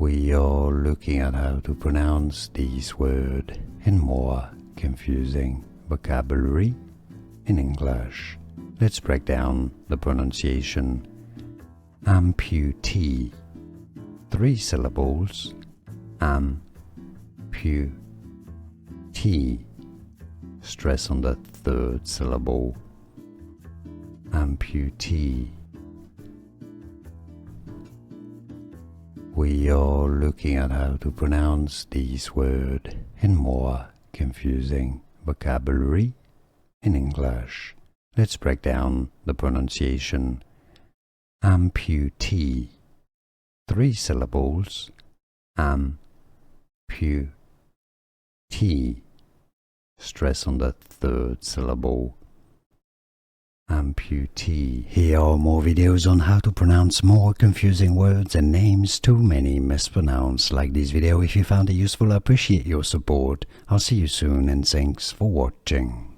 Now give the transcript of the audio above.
We are looking at how to pronounce these words in more confusing vocabulary in English. Let's break down the pronunciation. Amputee. 3 syllables. Amputee. Stress on the 3rd syllable. Amputee. We are looking at how to pronounce these words in more confusing vocabulary in English. Let's break down the pronunciation. Amputee. 3 syllables. Amputee. Stress on the 3rd syllable. Amputee. Here are more videos on how to pronounce more confusing words and names too many mispronounced. Like this video if you found it useful. I appreciate your support. I'll see you soon and thanks for watching.